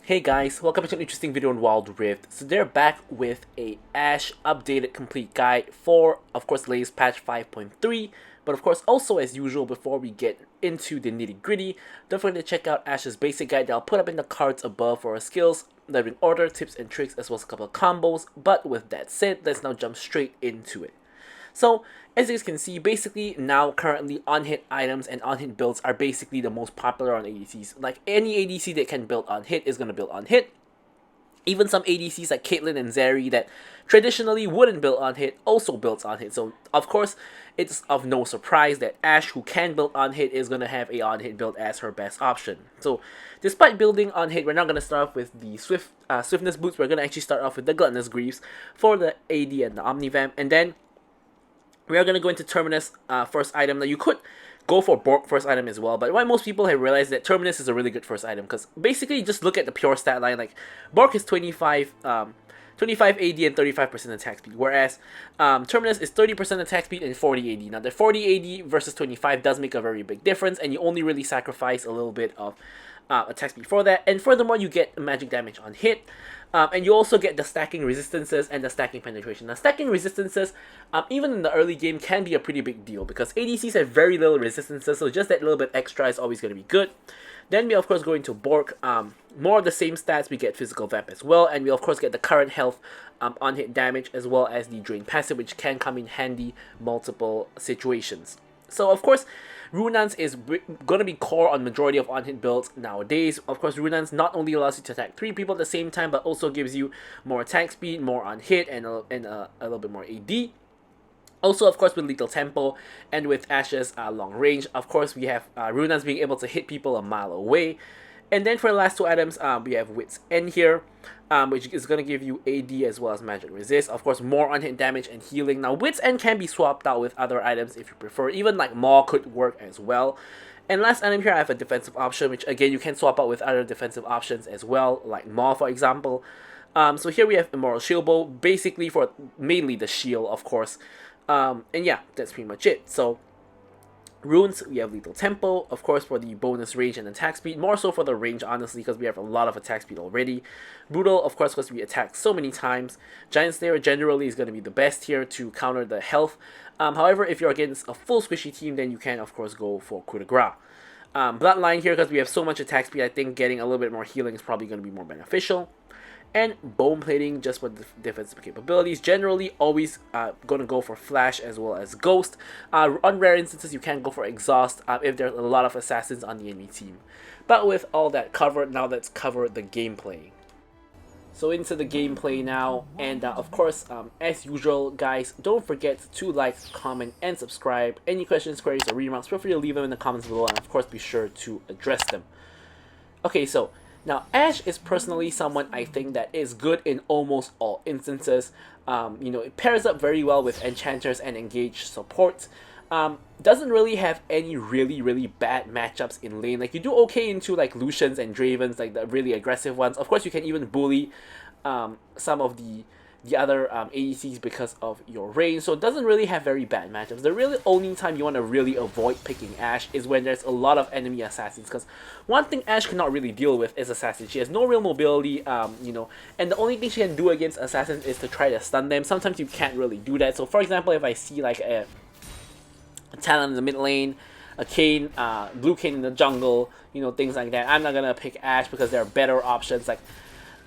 Hey guys, welcome to an interesting video on Wild Rift. So they're back with a Ashe updated complete guide for, of course, the latest patch 5.3. But of course, also as usual, before we get into the nitty gritty, don't forget to check out Ashe's basic guide that I'll put up in the cards above for our skills, leveling order, tips and tricks, as well as a couple of combos. But with that said, let's now jump straight into it. So, as you guys can see, basically now currently on-hit items and on-hit builds are basically the most popular on ADCs. Like any ADC that can build on-hit is going to build on-hit. Even some ADCs like Caitlyn and Zeri that traditionally wouldn't build on-hit also builds on-hit. So, of course, it's of no surprise that Ashe, who can build on-hit, is going to have a on-hit build as her best option. So, despite building on-hit, we're not going to start off with the Swiftness boots. We're going to actually start off with the Gluttonous Greaves for the AD and the Omnivamp. And then we are going to go into Terminus first item. Now, you could go for Bork first item as well, but why most people have realized that Terminus is a really good first item, because basically just look at the pure stat line. Like, Bork is 25 AD and 35% attack speed, whereas Terminus is 30% attack speed and 40 AD. Now, the 40 AD versus 25 does make a very big difference, and you only really sacrifice a little bit of attack speed for that, and furthermore, you get magic damage on hit. And you also get the stacking resistances and the stacking penetration. Now, stacking resistances, even in the early game, can be a pretty big deal because ADCs have very little resistances, so just that little bit extra is always going to be good. Then we, of course, go into Bork. More of the same stats, we get Physical Vamp as well, and we, of course, get the current health on-hit damage as well as the Drain passive, which can come in handy multiple situations. So, of course, Runance is going to be core on majority of on-hit builds nowadays. Of course, Runance not only allows you to attack 3 people at the same time, but also gives you more attack speed, more on-hit, and a little bit more AD. Also, of course, with Lethal Tempo and with Ashe's long range, of course, we have Runance being able to hit people a mile away. And then for the last two items, we have Wit's End here, which is going to give you AD as well as Magic Resist. Of course, more on-hit damage and healing. Now, Wit's End can be swapped out with other items if you prefer. Even like Maw could work as well. And last item here, I have a defensive option, which again, you can swap out with other defensive options as well, like Maw, for example. So here we have Immortal Shield Bow, basically for mainly the shield, of course. And yeah, that's pretty much it. So, Runes, we have Lethal Tempo, of course, for the bonus range and attack speed. More so for the range, honestly, because we have a lot of attack speed already. Brutal, of course, because we attack so many times. Giant Slayer generally is going to be the best here to counter the health. However, if you're against a full squishy team, then you can, of course, go for Coup de Grace. Bloodline here, because we have so much attack speed, I think getting a little bit more healing is probably going to be more beneficial. And Bone Plating, just for defensive capabilities. Generally, always going to go for Flash as well as Ghost. On rare instances, you can go for Exhaust if there's a lot of assassins on the enemy team. But with all that covered, now let's cover the gameplay. So into the gameplay now, and of course, as usual, guys, don't forget to like, comment, and subscribe. Any questions, queries, or remarks, feel free to leave them in the comments below, and of course, be sure to address them. Okay, so now, Ashe is personally someone I think that is good in almost all instances. It pairs up very well with Enchanters and Engaged support. Doesn't really have any really bad matchups in lane. Like, you do okay into like Lucians and Dravens, like the really aggressive ones. Of course, you can even bully some of the other ADCs because of your range, so it doesn't really have very bad matchups. The really only time you want to really avoid picking Ashe is when there's a lot of enemy assassins, because one thing Ashe cannot really deal with is assassins. She has no real mobility, and the only thing she can do against assassins is to try to stun them. Sometimes you can't really do that. So for example, if I see like a Talon in the mid lane, a Kayn, Blue Kayn in the jungle, things like that, I'm not gonna pick Ashe because there are better options like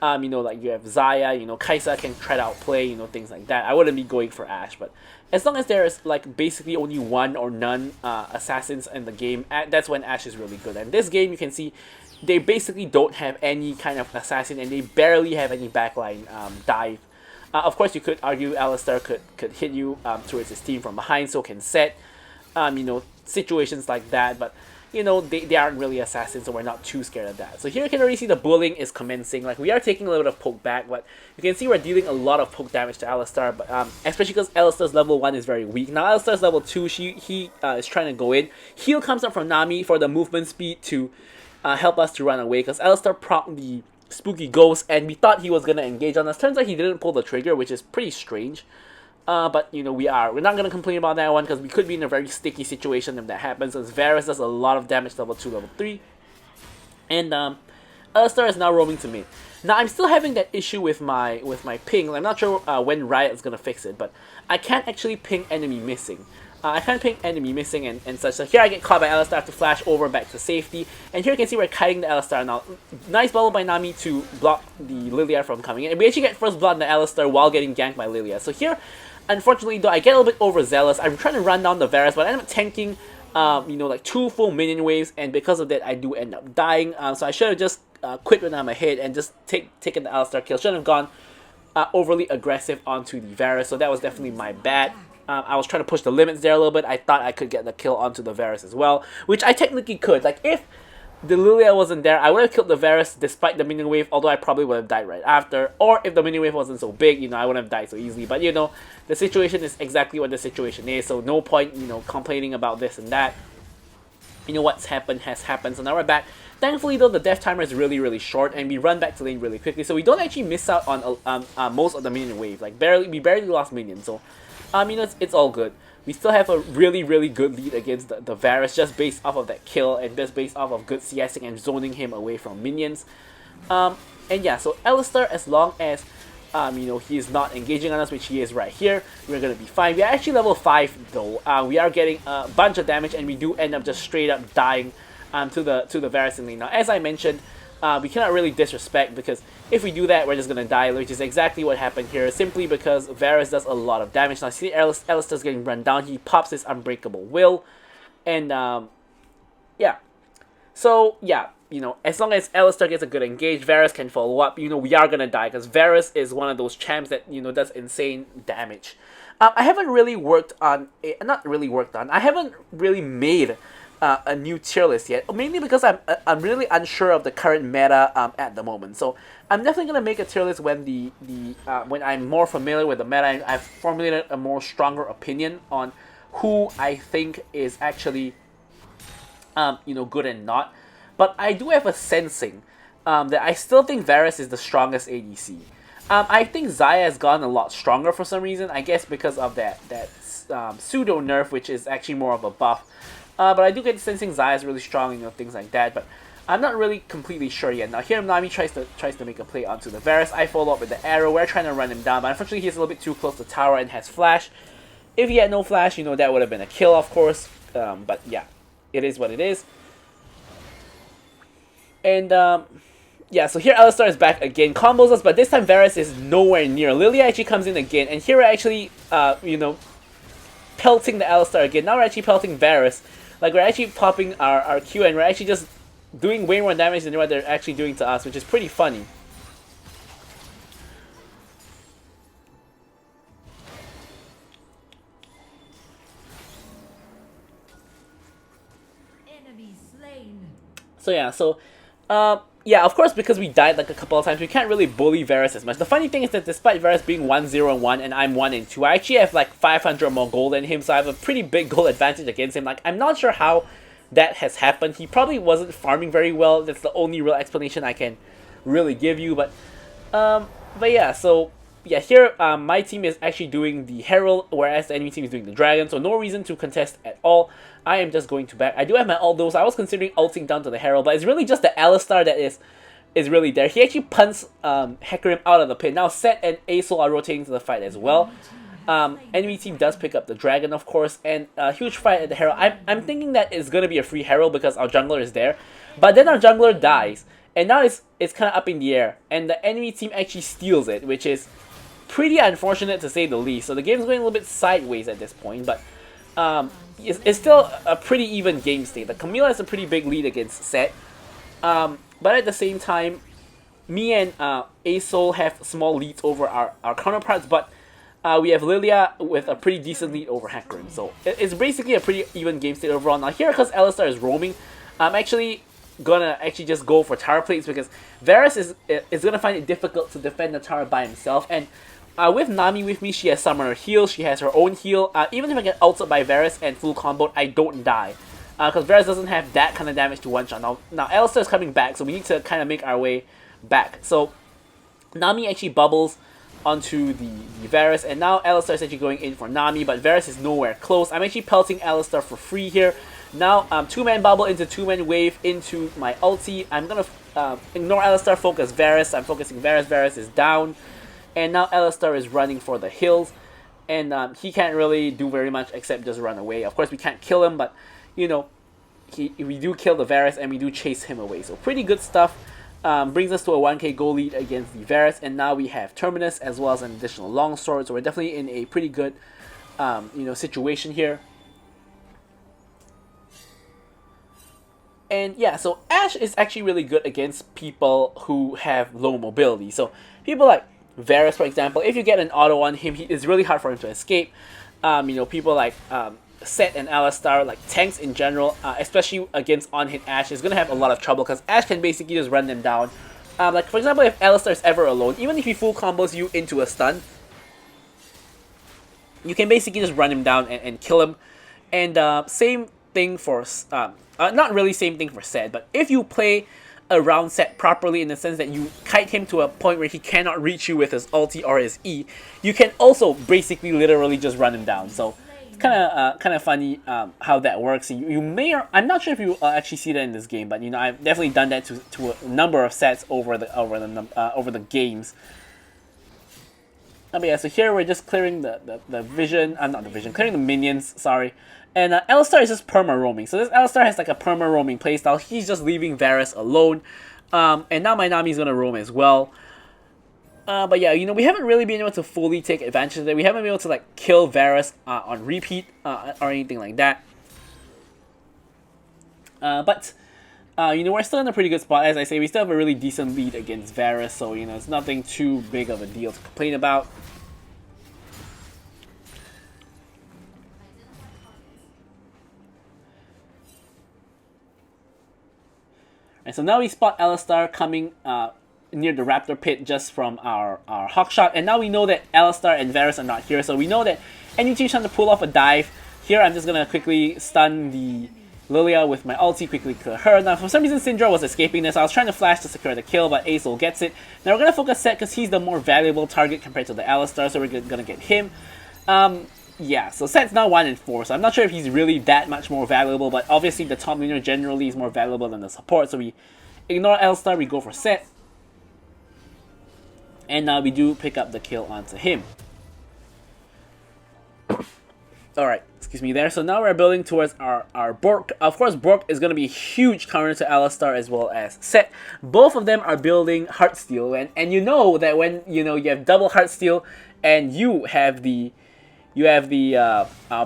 like you have Zaya, Kaisa can try to outplay, things like that. I wouldn't be going for Ashe, but as long as there's like basically only one or none assassins in the game, that's when Ashe is really good. And this game, you can see they basically don't have any kind of assassin, and they barely have any backline dive. Of course, you could argue Alistar could hit you towards his team from behind, so can Set, situations like that, but they aren't really assassins, so we're not too scared of that. So here you can already see the bullying is commencing. Like, we are taking a little bit of poke back, but you can see we're dealing a lot of poke damage to Alistar, but especially because Alistar's level 1 is very weak. Now Alistar's level 2, he is trying to go in. Heal comes up from Nami for the movement speed to help us to run away, because Alistar proc the Spooky Ghost, and we thought he was going to engage on us. Turns out he didn't pull the trigger, which is pretty strange. But, we're not going to complain about that one, because we could be in a very sticky situation if that happens, as Varus does a lot of damage level 2, level 3. And Alistar is now roaming to mid. Now I'm still having that issue with my ping. I'm not sure when Riot is gonna fix it, but I can't actually ping enemy missing. I can't ping enemy missing and such. So here I get caught by Alistar, I have to flash over back to safety. And here you can see we're kiting the Alistar now. Nice bubble by Nami to block the Lilia from coming in. And we actually get first blood on the Alistar while getting ganked by Lilia. So here, unfortunately though, I get a little bit overzealous. I'm trying to run down the Varus, but I end up tanking, you know, like 2 full minion waves. And because of that, I do end up dying. So I should have just quit when I'm ahead and just taken the Alistar kill. Shouldn't have gone overly aggressive onto the Varus. So that was definitely my bad. I was trying to push the limits there a little bit. I thought I could get the kill onto the Varus as well, which I technically could. Like, if the Lilia wasn't there, I would have killed the Varus despite the minion wave, although I probably would have died right after. Or if the minion wave wasn't so big, you know, I wouldn't have died so easily. But, you know, the situation is exactly what the situation is, so no point, you know, complaining about this and that. You know, what's happened has happened, so now we're back. Thankfully, though, the death timer is really, really short, and we run back to lane really quickly, so we don't actually miss out on most of the minion wave. Like, we barely lost minions, so you know, it's all good. We still have a really, really good lead against the Varus, just based off of that kill, and just based off of good CSing and zoning him away from minions. And yeah, so Alistar, as long as you know, he is not engaging on us, which he is right here, we're gonna be fine. We are actually level 5 though. We are getting a bunch of damage, and we do end up just straight up dying to the Varus in lane. Now, as I mentioned, we cannot really disrespect, because if we do that, we're just gonna die, which is exactly what happened here, simply because Varus does a lot of damage. Now, see, Alistar's getting run down. He pops his Unbreakable Will, and yeah. So, yeah, you know, as long as Alistar gets a good engage, Varus can follow up. You know, we are gonna die, because Varus is one of those champs that, you know, does insane damage. I haven't really worked on, I haven't really made a new tier list yet, mainly because I'm really unsure of the current meta at the moment. So I'm definitely gonna make a tier list when when I'm more familiar with the meta and I've formulated a more stronger opinion on who I think is actually you know, good and not. But I do have a sensing that I still think Varus is the strongest ADC. I think Xayah has gotten a lot stronger for some reason. I guess because of that pseudo nerf, which is actually more of a buff. But I do get sensing Xayah is really strong, you know, things like that. But I'm not really completely sure yet. Now here Nami tries to make a play onto the Varus. I follow up with the arrow. We're trying to run him down, but unfortunately he's a little bit too close to tower and has flash. If he had no flash, you know, that would have been a kill, of course. But yeah, it is what it is. And yeah, so here Alistar is back again, combos us, but this time Varus is nowhere near. Lilia actually comes in again, and here we're actually you know, pelting the Alistar again. Now we're actually pelting Varus. Like, we're actually popping our Q, and we're actually just doing way more damage than what they're actually doing to us, which is pretty funny. Enemy slain. So yeah, yeah, of course, because we died like a couple of times, we can't really bully Varus as much. The funny thing is that despite Varus being 1-0-1 and I'm 1-2, I actually have like 500 more gold than him, so I have a pretty big gold advantage against him. Like, I'm not sure how that has happened. He probably wasn't farming very well. That's the only real explanation I can really give you. But yeah, so yeah, here my team is actually doing the Herald, whereas the enemy team is doing the Dragon, so no reason to contest at all. I am just going to back. I do have my ult though, so I was considering ulting down to the Herald, but it's really just the Alistar that is really there. He actually punts Hecarim out of the pit. Now Set and Asol are rotating to the fight as well. Enemy team does pick up the Dragon, of course, and a huge fight at the Herald. I'm thinking that it's going to be a free Herald because our jungler is there, but then our jungler dies, and now it's kind of up in the air, and the enemy team actually steals it, which is pretty unfortunate to say the least. So the game's going a little bit sideways at this point, but it's still a pretty even game state. The Camila has a pretty big lead against Set, but at the same time, me and Asol have small leads over our counterparts, but we have Lilia with a pretty decent lead over Hecarim. So it's basically a pretty even game state overall. Now here, because Alistar is roaming, I'm actually gonna just go for tower plates, because Varus is gonna find it difficult to defend the tower by himself. And with Nami with me, she has summoner heal, she has her own heal. Even if I get ulted by Varus and full combo, I don't die, because Varus doesn't have that kind of damage to one shot. Now Alistar is coming back, so we need to kind of make our way back. So Nami actually bubbles onto the Varus, and now Alistar is actually going in for Nami, but Varus is nowhere close. I'm actually pelting Alistar for free here. Now, 2-man bubble into 2-man wave into my ulti. I'm going to ignore Alistar, focus Varus. I'm focusing Varus. Varus is down. And now Alistar is running for the hills. And he can't really do very much except just run away. Of course, we can't kill him, but, you know, we do kill the Varus and we do chase him away. So pretty good stuff. Brings us to a 1k goal lead against the Varus. And now we have Terminus as well as an additional longsword. So we're definitely in a pretty good situation here. And yeah, so Ashe is actually really good against people who have low mobility. So people like Varus, for example, if you get an auto on him, it's really hard for him to escape. People like Set and Alistar, like tanks in general, especially against on-hit Ashe, is going to have a lot of trouble because Ashe can basically just run them down. Like, for example, if Alistar is ever alone, even if he full combos you into a stun, you can basically just run him down and kill him. And same thing for... not really same thing for Set, but if you play around Set properly in the sense that you kite him to a point where he cannot reach you with his ulti or his E, you can also basically literally just run him down. So it's kind of funny how that works. You may or I'm not sure if you actually see that in this game, but I've definitely done that to a number of sets over the games. But yeah, so here we're just clearing the vision. Not the vision, clearing the minions. Sorry. And Alistar is just perma roaming. So this Alistar has like a perma roaming playstyle. He's just leaving Varus alone. And now my Nami's gonna roam as well. But yeah, we haven't really been able to fully take advantage of it. We haven't been able to like kill Varus on repeat or anything like that. But we're still in a pretty good spot. As I say, we still have a really decent lead against Varus. So it's nothing too big of a deal to complain about. And so now we spot Alistar coming near the Raptor pit just from our Hawkshot. And now we know that Alistar and Varus are not here. So we know that any team's trying to pull off a dive. Here I'm just going to quickly stun the Lilia with my ulti, quickly kill her. Now for some reason Syndra was escaping this. I was trying to flash to secure the kill, but Asol gets it. Now we're going to focus Set because he's the more valuable target compared to the Alistar. So we're going to get him. Yeah, so Set's now 1 in 4, so I'm not sure if he's really that much more valuable, but obviously the top laner generally is more valuable than the support, so we ignore Alistar, we go for Set. And now we do pick up the kill onto him. Alright, excuse me there. So now we're building towards our Bork. Of course, Bork is going to be a huge counter to Alistar as well as Set. Both of them are building Heartsteel, and you know that when you have double Heartsteel and you have the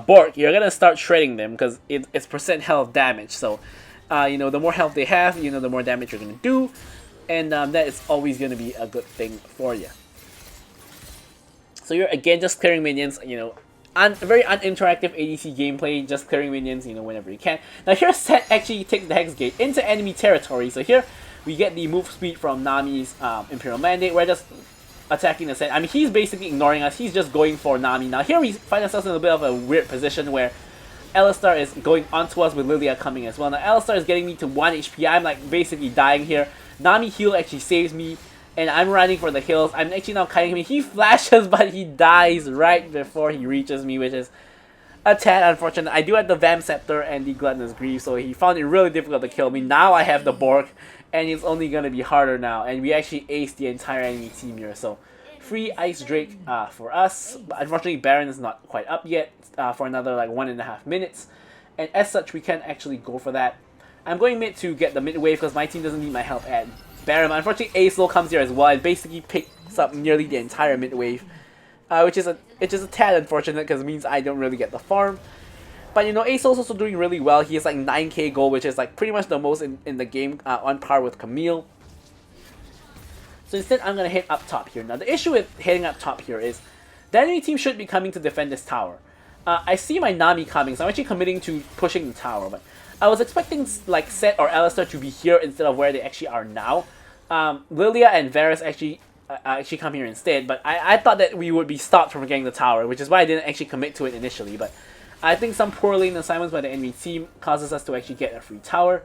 Bork, you're gonna start shredding them because it's percent health damage. So, the more health they have, the more damage you're gonna do, and that is always gonna be a good thing for you. So you're again just clearing minions. Very uninteractive ADC gameplay, just clearing minions. Whenever you can. Now here, Set actually takes the Hex Gate into enemy territory. So here we get the move speed from Nami's Imperial Mandate. We're just attacking the Set. I mean, he's basically ignoring us. He's just going for Nami. Now here we find ourselves in a bit of a weird position where Alistar is going onto us with Lilia coming as well. Now Alistar is getting me to 1 HP. I'm like basically dying here. Nami heal actually saves me, and I'm running for the hills. I'm actually now kiting him. He flashes, but he dies right before he reaches me, which is a tad unfortunate. I do have the Vam Scepter and the Gluttonous Grief, so he found it really difficult to kill me. Now I have the Bork, and it's only going to be harder now. And we actually aced the entire enemy team here. So free Ice Drake for us. But unfortunately, Baron is not quite up yet for another like 1.5 minutes. And as such, we can't actually go for that. I'm going mid to get the mid wave because my team doesn't need my help at Baron. Unfortunately, Asol comes here as well and basically picks up nearly the entire mid wave. Which is a tad unfortunate because it means I don't really get the farm. But Asol's also doing really well. He has like 9k gold, which is like pretty much the most in the game, on par with Camille. So instead, I'm going to hit up top here. Now the issue with hitting up top here is the enemy team should be coming to defend this tower. I see my Nami coming, so I'm actually committing to pushing the tower. But I was expecting like Set or Alistar to be here instead of where they actually are now. Lilia and Varus actually come here instead, but I thought that we would be stopped from getting the tower, which is why I didn't actually commit to it initially. But I think some poor lane assignments by the enemy team causes us to actually get a free tower.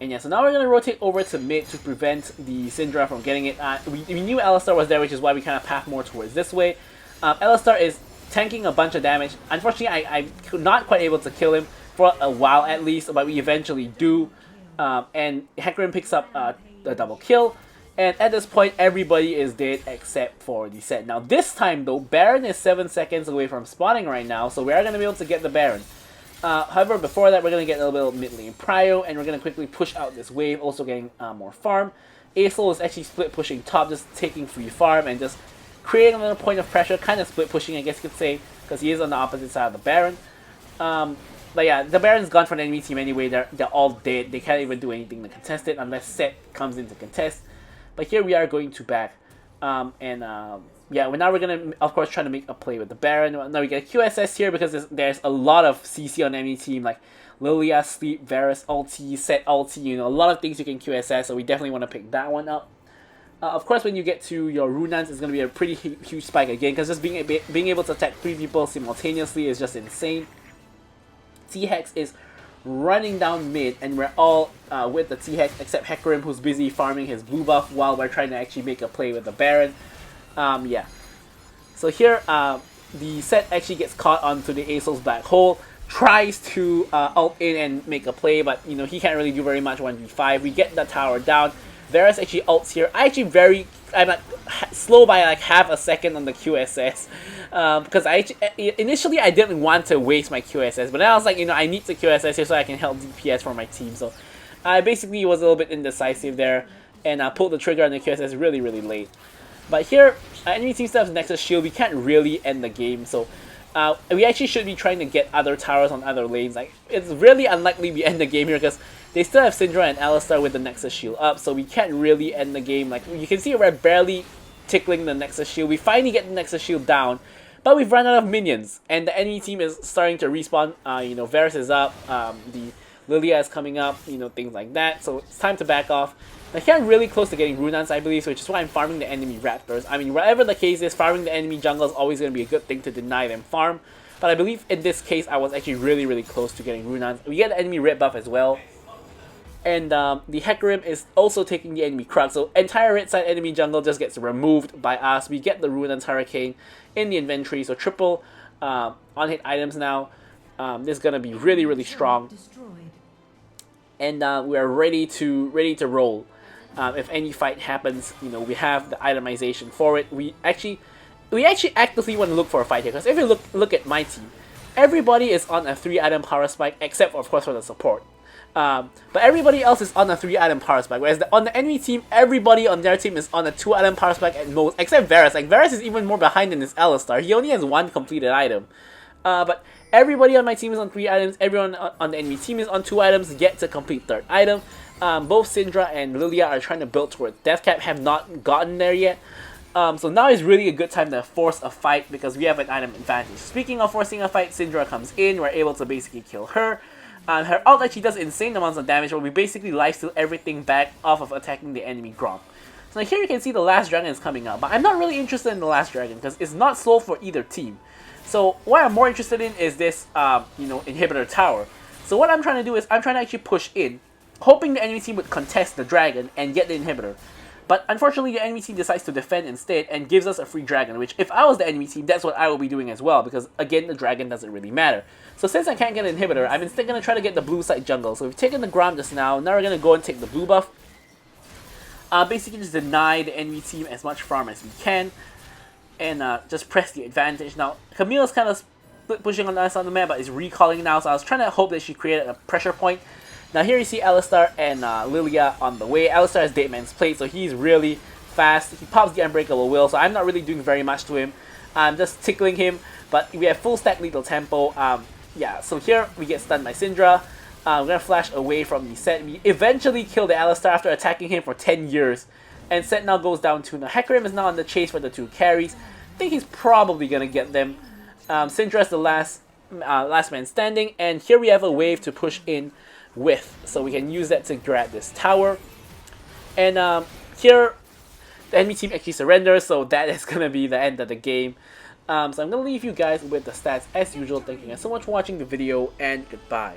And yeah, so now we're going to rotate over to mid to prevent the Syndra from getting it. We knew Alistar was there, which is why we kind of path more towards this way. Alistar is tanking a bunch of damage. Unfortunately, I'm not quite able to kill him for a while at least, but we eventually do. And Hecarim picks up the double kill. And at this point, everybody is dead except for the set. Now this time though, Baron is 7 seconds away from spawning right now, so we are going to be able to get the Baron. However, before that, we're going to get a little bit of mid lane prio, and we're going to quickly push out this wave, also getting more farm. Ashe is actually split pushing top, just taking free farm and just creating another point of pressure, kind of split pushing, I guess you could say, because he is on the opposite side of the Baron. But yeah, the Baron's gone for the enemy team anyway. They're all dead. They can't even do anything to contest it unless Set comes in to contest. But here we are going to back. Yeah, now we're going to, of course, try to make a play with the Baron. Now we get QSS here because there's a lot of CC on the enemy team, like Lilia, Sleep, Varus, ulti, Set ulti, you know, a lot of things you can QSS, so we definitely want to pick that one up. Of course, when you get to your Runans, it's going to be a pretty huge spike again, because just being able to attack 3 people simultaneously is just insane. T-Hex is running down mid, and we're all with the T-Hex except Hecarim, who's busy farming his blue buff while we're trying to actually make a play with the Baron. Yeah. So here, the Set actually gets caught onto the Acel's black hole, tries to ult in and make a play, but you know he can't really do very much 1v5. We get the tower down. Varus actually ults here. I'm like slow by like half a second on the QSS because initially I didn't want to waste my QSS, but then I was like, you know, I need the QSS here so I can help DPS for my team. So I basically was a little bit indecisive there, and I pulled the trigger on the QSS really late. But here, enemy team still has Nexus Shield. We can't really end the game, so we actually should be trying to get other towers on other lanes. Like, it's really unlikely we end the game here because they still have Syndra and Alistar with the Nexus Shield up, so we can't really end the game. Like, you can see we're barely tickling the Nexus Shield. We finally get the Nexus Shield down, but we've run out of minions, and the enemy team is starting to respawn. You know, Varus is up, the Lilia is coming up, you know, things like that, so it's time to back off. Now here I'm really close to getting Runans, I believe, so which is why I'm farming the enemy Raptors. I mean, whatever the case is, farming the enemy jungle is always going to be a good thing to deny them farm, but I believe in this case I was actually really close to getting Runans. We get the enemy red buff as well. And the Hecarim is also taking the enemy Krug, so entire red side enemy jungle just gets removed by us. We get the Runans Hurricane in the inventory, so triple on-hit items now. This is gonna be really strong, and we are ready to roll. If any fight happens, you know, we have the itemization for it. We actually actively want to look for a fight here, because if you look at my team, everybody is on a 3-item power spike except of course for the support. But everybody else is on a 3-item power spike, whereas on the enemy team, everybody on their team is on a 2-item power spike at most, except Varus. Like, Varus is even more behind than his Alistar. He only has 1 completed item. But everybody on my team is on 3 items, everyone on the enemy team is on 2 items, yet to complete 3rd item. Both Syndra and Lilia are trying to build towards Death Cap, have not gotten there yet. So now is really a good time to force a fight because we have an item advantage. Speaking of forcing a fight, Syndra comes in, we're able to basically kill her. Her ult actually does insane amounts of damage, but we basically lifesteal everything back off of attacking the enemy Gromp. So now here you can see the last dragon is coming out, but I'm not really interested in the last dragon because it's not slow for either team. So what I'm more interested in is this, you know, inhibitor tower. So what I'm trying to do is I'm trying to actually push in, hoping the enemy team would contest the dragon and get the inhibitor. But unfortunately, the enemy team decides to defend instead and gives us a free dragon, which if I was the enemy team, that's what I will be doing as well, because again, the dragon doesn't really matter. So since I can't get an inhibitor, I'm instead going to try to get the blue side jungle. So we've taken the Gromp just now we're going to go and take the blue buff. Basically just deny the enemy team as much farm as we can, and just press the advantage. Now, Camille's kind of split pushing on us on the map, but is recalling now, so I was trying to hope that she created a pressure point. Now here you see Alistar and Lilia on the way. Alistar has Dead Man's Plate, so he's really fast. He pops the Unbreakable Will, so I'm not really doing very much to him. I'm just tickling him, but we have full stack lethal tempo. Yeah, so here we get stunned by Syndra. We're going to flash away from the Set. We eventually kill the Alistar after attacking him for 10 years. And Set now goes down to now. Hecarim is now on the chase for the 2 carries. I think he's probably going to get them. Syndra is the last man standing, and here we have a wave to push in with, so we can use that to grab this tower. And here the enemy team actually surrenders, so that is gonna be the end of the game. So I'm gonna leave you guys with the stats as usual. Thank you guys so much for watching the video, and goodbye.